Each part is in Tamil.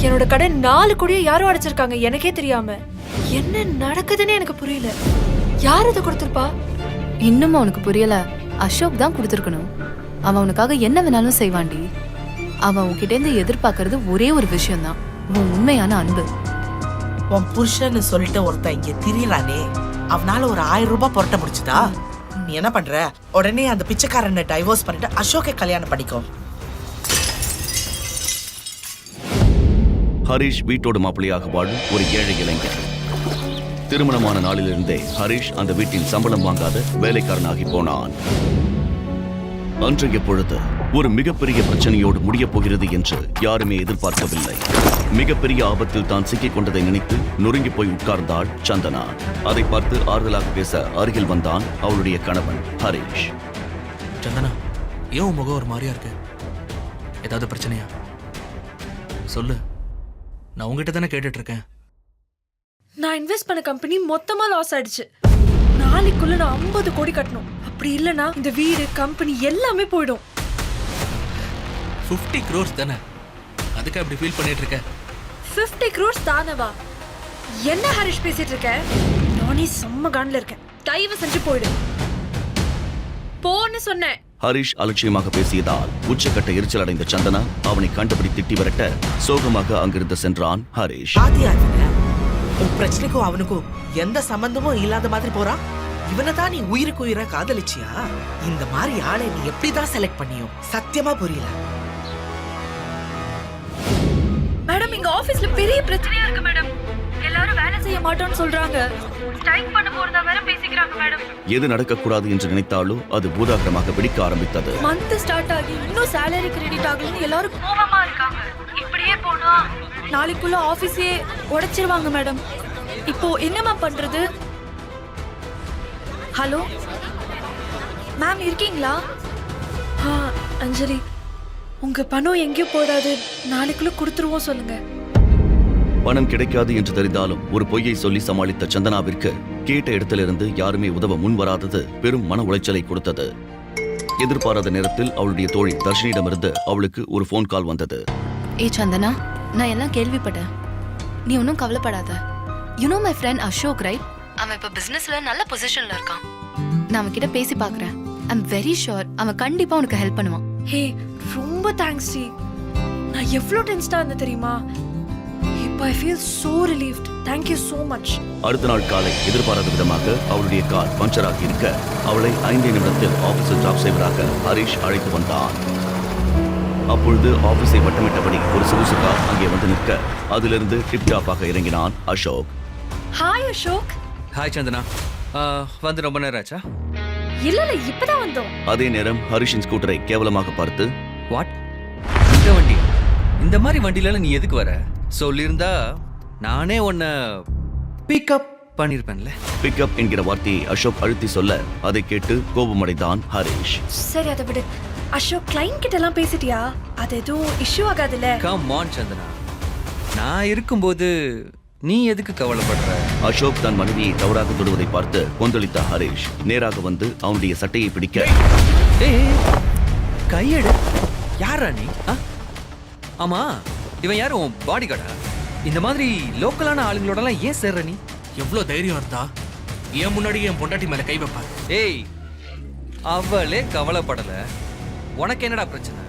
என்னோட கடை 4 கோடியை யாரோ அடைச்சிருக்காங்க எனக்கே தெரியாம. என்ன நடக்குதுன்னு எனக்கு புரியல. யார் இதை கொடுத்திருப்பா? இன்னும் அவனுக்கு புரியல. அசோக் தான் கொடுத்துருக்கணும். அவன் உனக்காக என்ன வேணாலும் செய்வாண்டி. அவன் உன்கிட்ட இருந்து எதிர்பார்க்கறது ஒரே ஒரு விஷயம்தான், உன் உண்மையான அன்பு. உன் புருஷன்னு சொல்லிட்டு ஒருத்தன் இங்க திரியறானே, அவனால ஒரு 1000 ரூபாய் புரட்ட முடிச்சுதா? நீ என்ன பண்ற? உடனே அந்த பிச்சைக்காரனை டைவோர்ஸ் பண்ணிட்டு அசோக்கை கல்யாணம் பண்ணிக்கோ. ஹரிஷ் வீட்டோடு மாப்பிள்ளையாக வாழும் ஒரு ஏழை இளைஞர். திருமணமான நாளிலிருந்தே ஹரிஷ் அந்த வீட்டின் சம்பளம் வாங்காத வேலைக்காரனாகி போனான். அன்றைய பொழுது ஒரு மிகப்பெரிய பிரச்சனையோடு முடியப் போகிறது என்று யாருமே எதிர்பார்க்கவில்லை. மிகப்பெரிய ஆபத்தில் தான் சிக்கிக் கொண்டதை நினைத்து நொறுங்கி போய் உட்கார்ந்தாள் சந்தனா. அதை பார்த்து ஆறுதலாக பேச அருகில் வந்தான் அவளுடைய கணவன் ஹரிஷ். சந்தனா, ஏன் முகம் ஒரு மாதிரியா இருக்கு? ஏதாவது பிரச்சனையா? சொல்லு, நான் உங்ககிட்ட தானே கேட்டுட்டு இருக்கேன். நான் இன்வெஸ்ட் பண்ண கம்பெனி மொத்தமா லாஸ் ஆயிடுச்சு. நாளைக்குள்ள நான் 50 கோடி கட்டணும். அப்படி இல்லனா இந்த வீடு கம்பெனி எல்லாமே போயிடும். 50 crores தானே, அதுக்கு அப்படி ஃபீல் பண்ணிட்டு இருக்க? 50 crores தானவா? என்ன ஹரிஷ் பேசிட்டு இருக்க? நானே செம்ம கான்ல இருக்கேன். தயவு செஞ்சு போயிடு. போன்னு சொன்னேன். ஹரிஷ் அலட்சியமாக பேசியதால் உச்சக்கட்ட எரிச்சல் அடைந்த சந்தனா அவனை கண்டுபிடி திட்டி விரட்ட சோகமாக அங்கிருந்து சென்றான் ஹரிஷ். உன் பிரச்சனைக்கும் அவனுக்கும் எந்த சம்பந்தமும் இல்லாத மாதிரி போறான். இவனைதான் நீ உயிருக்கு உயிரை காதலிச்சியா? இந்த மாதிரி ஆளை நீ எப்படிதான் செலக்ட் பண்ணியோ சத்தியமா புரியல. மேடம், இங்க ஆபீஸ்ல பெரிய பிரச்சனையா இருக்கு மேடம். எல்லாரும் வேலை செய்ய மாட்டோம்னு சொல்றாங்க. ஸ்ட்ரைக் பண்ண போறதா வேற பேசிக்கிறாங்க மேடம். எது நடக்கக்கூடாது என்று நினைத்தாலோ அது பூதாகரமாக வெடிக்க ஆரம்பித்தது. மந்த் ஸ்டார்ட் ஆகி இன்னும் salary கிரெடிட் ஆகலன்னு எல்லாரும் கோவமா இருக்காங்க. இப்படியே போனா நாளைக்குள்ள ஆபீஸே உடைச்சிருவாங்க மேடம். இப்போ என்னமா பண்றது? ஹலோ மேம், இருக்கீங்களா? அஞ்சலி, உங்க பணம் எங்கேயும் போடாது, நாளைக்குள்ள கொடுத்துருவோம் சொல்லுங்க. பணம் கிடைக்காது என்று தெரிந்தாலும் ஒரு பொய்யை சொல்லி சமாளித்த சந்தனாவிற்கு கேட்ட இடத்திலிருந்து யாருமே உதவ முன்வராதது பெரும் மன உளைச்சலை கொடுத்தது. எதிர்பாராத நேரத்தில் அவளுடைய தோழி தர்ஷினியிடமிருந்து அவளுக்கு ஒரு போன் கால் வந்தது. ஏ சந்தனா, நான் எல்லாம் கேள்விப்பட்டேன். நீ ஒன்றும் கவலைப்படாத. You know my friend Ashok, right? அவன் இப்போ பிசினஸ்ல நல்ல பொசிஷன்ல இருக்கான். நான் அவன் கிட்ட பேசி பார்க்கறேன். ஐ அம் வெரி ஷூர் அவன் கண்டிப்பா உனக்கு ஹெல்ப் பண்ணுவான். ஹே, ரொம்ப தேங்க்ஸ் டி. நான் எவ்வளவு டென்ஷனா இருந்தேன் தெரியுமா? இப்போ I feel so relieved. Thank you so much. அடுத்த நாள் காலை எதிர்பாராத விதமாக அவளுடைய கார் பஞ்சர் ஆகி இருக்க அவளை 5 நிமிடத்தில் ஆபீஸில் டிராப் செய்வதாக ஹரிஷ் அழைத்து வந்தான். அப்பொழுது ஆபீஸை வட்டமிட்டபடி ஒரு சொகுசு கார் அங்கே வந்து நிற்க அதிலிருந்து டிப்டாப்பாக இறங்கினான் அசோக். ஹாய் அசோக். ஹாய் சந்தனா, வந்து ரொம்ப நேரம் ஆச்சா? இல்ல இப்பதான் வந்தோம். அதே நேரம் ஹரிஷின் ஸ்கூட்டரை கேவலமாக பார்த்து, வாட், இந்த வண்டி? இந்த மாதிரி வண்டியில நீ எதுக்கு வர? சொல்லியிருந்தா நானே உன்னை பிக்கப் பண்ணிருப்பேன்ல. பிக்கப் என்கிற வார்த்தையை அசோக் அழுத்தி சொல்ல அதை கேட்டு கோபமடைந்தான் ஹரிஷ். சரி, அதை விடு. அசோக், கிளைண்ட் கிட்ட எல்லாம் பேசிட்டியா? அது எதுவும் இஷ்யூ ஆகாதுல்ல? கம் ஆன் சந்தனா, நான் இருக்கும்போது நீ எதுக்கு கவலைப்படுற? அசோக் தன் மனைவியை தவறாக தொடுவதை பார்த்து கொந்தளித்த ஹரிஷ் நேராக வந்து அவனுடைய சட்டையை பிடிக்க, கையெடு. யாரா நீ? ஆமா, இவன் யாரும் உன் பாடி கார்டா? இந்த மாதிரி லோக்கலான ஆளுங்களோடலாம் ஏன் சேர்ற நீ? எவ்வளவு தைரியம் இருந்தா ஏன் முன்னாடி என் பொண்டாட்டி மேல கை வைப்பா? ஏய், அவளே கவலைப்படல, உனக்கு என்னடா பிரச்சனை?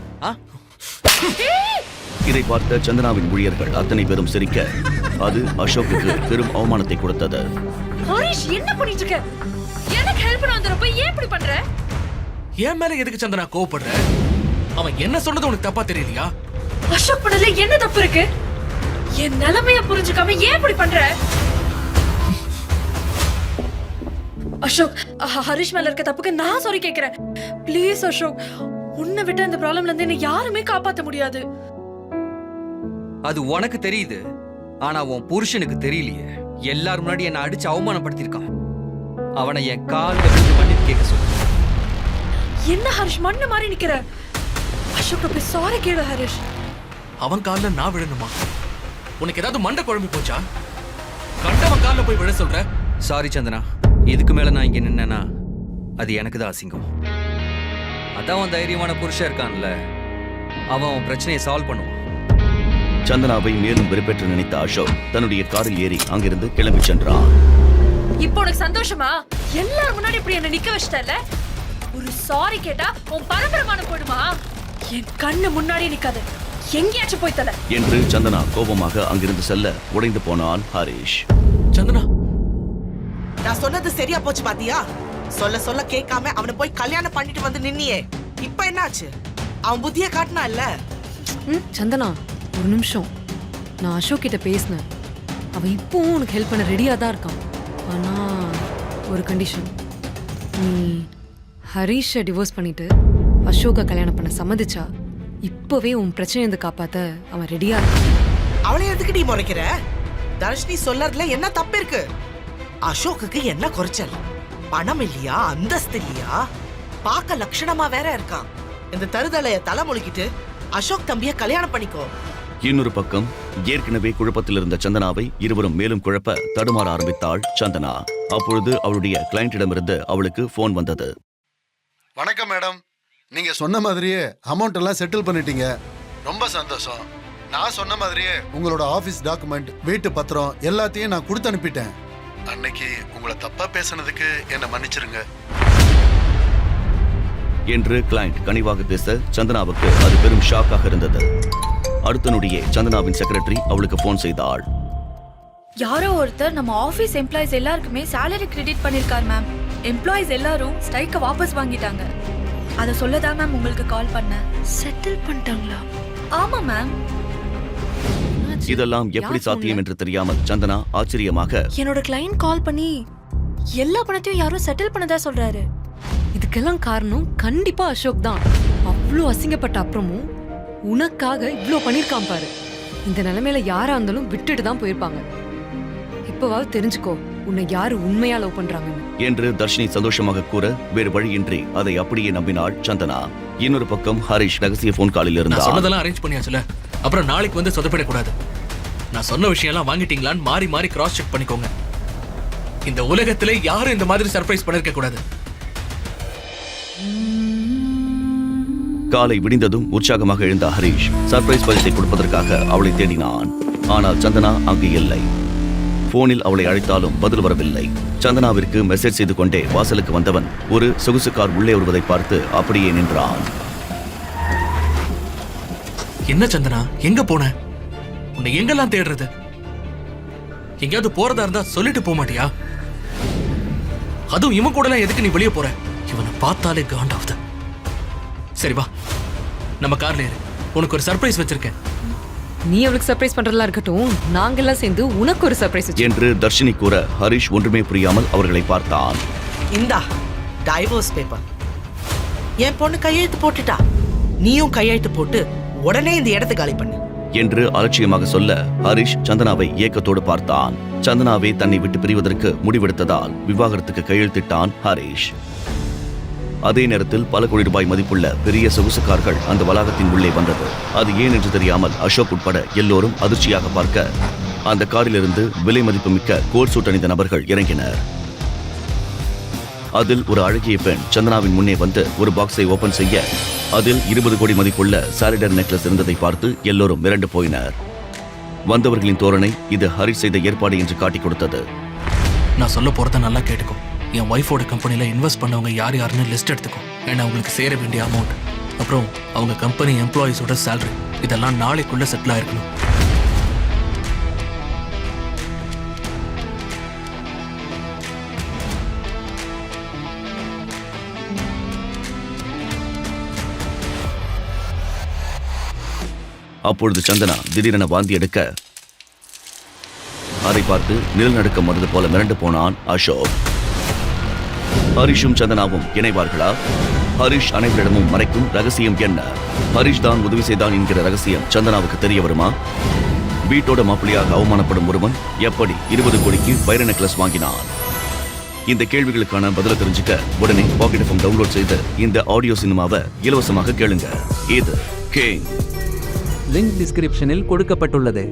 இதை பார்த்த சந்தனாவின் ஊழியர்கள் அத்தனை பேரும் சிரிக்க அது அசோக்குக்கு பெரும் அவமானத்தை கொடுத்தது. ஹரிஷ், என்ன பண்ணிட்டு இருக்க? எனக்கு ஹெல்ப் பண்ண வந்தறப்ப ஏன் இப்படி பண்ற? ஏன் மேல எதுக்கு சந்தனா கோவப்படுற? அவன் என்ன சொன்னது உனக்கு தப்பா தெரியலையா? அசோக் பண்ணல என்ன தப்பு இருக்கு? என் நிலைமைய புரிஞ்சுக்காம ஏன் இப்படி பண்ற? அசோக், ஹரிஷ் மேல இருக்க தப்புக்கு நான் சாரி கேக்குறேன். ப்ளீஸ் அசோக், உன்னை விட்டு இந்த ப்ராப்ளம்ல இருந்து என்ன யாருமே காப்பாத்த முடியாது. அது உனக்கு தெரியுது, ஆனா உன் புருஷனுக்கு தெரியலையே. எல்லாரும் முன்னாடி என்ன அடிச்சு அவமானப்படுத்திருக்கான். அவனை என் கால்ல விழுந்து மன்னிப்பு கேட்க சொல்லு. என்ன ஹரிஷ் மண்ணு மாதிரி நிக்கிற? அசோக், போய் சாரி கேளு ஹரிஷ். அவன் கால்ல நான் விழணுமா? உனக்கு ஏதாவது மண்டை குழம்பி போச்சா? கண்டவன் கால்ல போய் விழ சொல்ற? சாரி சந்தனா, இதுக்கு மேல நான் இங்க நின்னா அது எனக்கு தான் அசிங்கம். அதான் அவன் தைரியமான புருஷன் இருக்கான்ல, அவன் பிரச்சனையை சால்வ் பண்ணுவான். சந்தனாவை மேலும் வெறுப்பேற்ற நினைத்த அசோக் தன்னுடைய காரில் ஏறி அங்கிருந்து கிளம்பி சென்றான். இப்போ உனக்கு சந்தோஷமா? எல்லாரும் முன்னாடி இப்படி என்ன நிக்க வச்சிட்டல. ஒரு சாரி கேட்டா உன் பரபரமான போடுமா? என் கண்ணு முன்னாடி நிக்காது, எங்கேயாச்சும் போய் தல என்று சந்தனா கோபமாக அங்கிருந்து செல்ல உடைந்து போனான் ஹரிஷ். சந்தனா, நான் சொன்னது சரியா போச்சு பாத்தியா? சொல்ல சொல்ல கேட்காம அவனை போய் கல்யாணம் பண்ணிட்டு வந்து நின்னியே, இப்ப என்னாச்சு? அவன் புத்திய காட்டினா இல்ல. சந்தனா, ஒரு நிமிஷம். நான் அசோக் கிட்ட பேசினேன். அவன் இப்பவும் உனக்கு ஹெல்ப் பண்ண ரெடியா தான் இருக்கான். ஆனா ஒரு கண்டிஷன். நீ ஹரிஷை டிவோர்ஸ் பண்ணிட்டு அசோக்கை கல்யாணம் பண்ண சம்மதிச்சா இப்பவே உன் பிரச்சனை இருந்து காப்பாத்த அவன் ரெடியா இருக்கான். அவளை எதுக்கு நீ முறைக்கிற? தர்ஷினி சொல்லறதுல என்ன தப்பு இருக்கு? அசோக்குக்கு என்ன குறைச்சல்? பணம் இல்லையா, அந்தஸ்து இல்லையா, பார்க்க லட்சணமா வேற இருக்கான். இந்த தருதலைய தலை முழுக்கிட்டு அசோக் தம்பிய கல்யாணம் பண்ணிக்கோ. இன்னொரு பக்கம் ஏற்கனவே குழப்பத்தில் இருந்த சந்தனாவை இருவரும் மேலும் குழப்ப தடுமாற ஆரம்பித்தாள் சந்தனா. அப்பொழுது அவளுடைய கிளையண்டிடமிருந்து அவளுக்கு போன் வந்தது. வணக்கம் மேடம், நீங்க சொன்ன மாதிரியே அமௌண்ட் எல்லாம் செட்டில் பண்ணிட்டீங்க. ரொம்ப சந்தோஷம். நான் சொன்ன மாதிரியே உங்களோட ஆபீஸ் டாக்குமெண்ட், வீட்டு பத்திரம் எல்லாத்தையும் நான் கொடுத்து அனுப்பிட்டேன். அன்னைக்கு உங்களை தப்பா பேசுனதுக்கு என்ன மன்னிச்சிருங்க என்று கிளையண்ட் கனிவாக பேச சந்தனாவுக்கு அது பெரும் ஷாக்காக இருந்தது. அடுத்த நொடியே சந்தனாவின் செக்ரட்டரி அவளுக்கு போன் செய்தாள். யாரோ ஒருத்தர் நம்ம ஆபீஸ் எம்ப்ளாயிஸ் எல்லாருக்குமே salary கிரெடிட் பண்ணிருக்கார் மேம். எம்ப்ளாயிஸ் எல்லாரும் ஸ்ட்ரைக்க வாபஸ் வாங்கிட்டாங்க. அத சொல்லதான் மேம் உங்களுக்கு கால் பண்ணேன். செட்டில் பண்ணிட்டாங்களா? ஆமா மேம். இதெல்லாம் எப்படி சாத்தியம் என்று தெரியாமல் சந்தனா ஆச்சரியமாக, என்னோட கிளையண்ட் கால் பண்ணி எல்லா பணத்தையும் யாரும் செட்டில் பண்ணதா சொல்றாரு. இதுக்கெல்லாம் காரணம் கண்டிப்பா அசோக் தான். அவ்வளோ அசிங்கப்பட்ட அப்புறமும் உனக்காக இவ்ளோ பண்ணிருக்கான் பாரு. இந்த நிலைமையில யாரா இருந்தாலும் விட்டுட்டு தான் போயிருப்பாங்க. இப்பவாவது தெரிஞ்சுக்கோ உன்னை யாரு உண்மையா லவ் பண்றாங்கன்னு என்று தர்ஷினி சந்தோஷமாக கூற வேறு வழியின்றி அதை அப்படியே நம்பினாள் சந்தனா. இன்னொரு பக்கம் ஹரிஷ் ரகசிய போன் காலில் நான் இருந்தார். சொன்னதெல்லாம் அரேஞ்ச் பண்ணியாச்சுல, அப்புறம் நாளைக்கு வந்து சொதப்பிடக்கூடாது. நான் சொன்ன விஷயம் எல்லாம் வாங்கிட்டீங்களான்னு மாறி மாறி கிராஸ் செக் பண்ணிக்கோங்க. இந்த உலகத்திலே யாரும் இந்த மாதிரி சர்ப்ரைஸ் பண்ணிருக்க கூடாது. காலை விடிந்ததும் உற்சாகமாக எழுந்த ஹரிஷ் சர்ப்ரைஸ் பரிசை கொடுப்பதற்காக அவளை தேடினான். ஆனால் சந்தனா அங்கு இல்லை. போனில் அவளை அழைத்தாலும் பதில் வரவில்லை. சந்தனாவிற்கு மெசேஜ் செய்து கொண்டே வாசலுக்கு வந்தவன் ஒரு சொகுசு கார் உள்ளே வருவதை பார்த்து அப்படியே நின்றான். என்ன சந்தனா, எங்க போன? உன்னை எங்கெல்லாம் தேடுறது? எங்கேயாவது போறதா இருந்தா சொல்லிட்டு போக மாட்டியா? அதுவும் இவன் கூட எல்லாம் எதுக்கு நீ வெளியே போற? இவனை பார்த்தாலே காண்டாவுது. சரி வா, நம்ம கார்ல ஏறு. உனக்கு ஒரு சர்ப்ரைஸ் வச்சிருக்கேன். நீ அவளுக்கு சர்ப்ரைஸ் பண்றதெல்லாம் இருக்கட்டும், நாங்கெல்லாம் சேர்ந்து உனக்கு ஒரு சர்ப்ரைஸ் என்று தர்ஷினி கூற ஹரிஷ் ஒன்றுமே புரியாமல் அவர்களை பார்த்தான். இந்தா டைவோர்ஸ் பேப்பர். என் பொண்ணு கையெழுத்து போட்டுட்டா, நீயும் கையெழுத்து போட்டு உடனே இந்த இடத்தை காலி பண்ணு என்று அலட்சியமாக சொல்ல ஹரிஷ் சந்தனாவை ஏக்கத்தோடு பார்த்தான். சந்தனாவை தன்னை விட்டு பிரிவதற்கு முடிவெடுத்ததால் விவாகரத்துக்கு கையெழுத்திட்டான் ஹரிஷ். அதே நேரத்தில் பல கோடி ரூபாய் மதிப்புள்ள பெரிய சொகுசு கார்கள் அந்த வளாகத்தின் உள்ளே வந்தது. அது ஏன் என்று தெரியாமல் அசோக் உட்பட எல்லோரும் அதிர்ச்சியாக பார்க்க அந்த காரிலிருந்து விலை மதிப்புமிக்க கோட் சூட் அணிந்த நபர்கள் இறங்கினர். அதில் ஒரு அழகிய பெண் சந்தனாவின் முன்னே வந்து ஒரு பாக்ஸை ஓபன் செய்ய அதில் 20 கோடி மதிப்புள்ள சாலிடர் நெக்லஸ் இருந்ததை பார்த்து எல்லோரும் மிரண்டு போயினர். வந்தவர்களின் தோரணை இது ஹரிஷ் செய்த ஏற்பாடு என்று காட்டிக் கொடுத்தது. நான் சொல்ல போறத நல்லா கேட்டுக்கோ. என் ஒய்ஃபோட கம்பெனில இன்வெஸ்ட் பண்ணவங்க யார் யாருன்னு லிஸ்ட் எடுத்துக்கோ. ஏன்னா அவங்களுக்கு சேர வேண்டிய அமௌண்ட், அப்புறம் அவங்க கம்பெனி எம்ப்ளாயிஸோட சேலரி, இதெல்லாம் நாளைக்குள்ள செட்டில் ஆயிருக்கணும். அப்பொழுது சந்தனா திடீரென வாந்தி எடுக்க அதை பார்த்து நிலநடுக்கம் வந்தது போல மிரண்டு போனான் அசோக். ஹரிஷும் சந்தனாவும் இணைவார்களா? ஹரிஷ் அனைவரிடமும் மறைக்கும் ரகசியம் என்ன? ஹரிஷ் தான் உதவி செய்தான் என்கிற ரகசியம் சந்தனாவுக்கு தெரிய வருமா? வீட்டோட மாப்பிள்ளையாக அவமானப்படும் ஒருவன் எப்படி 20 கோடிக்கு வைர நெக்லஸ் வாங்கினான்? இந்த கேள்விகளுக்கான பதில தெரிஞ்சுக்க உடனே பாக்கெட் எஃப்எம் டவுன்லோட் செய்து இந்த ஆடியோ சினிமாவை இலவசமாக கேளுங்க. இது கிங். லிங்க் டிஸ்கிரிப்ஷனில் கொடுக்கப்பட்டுள்ளது.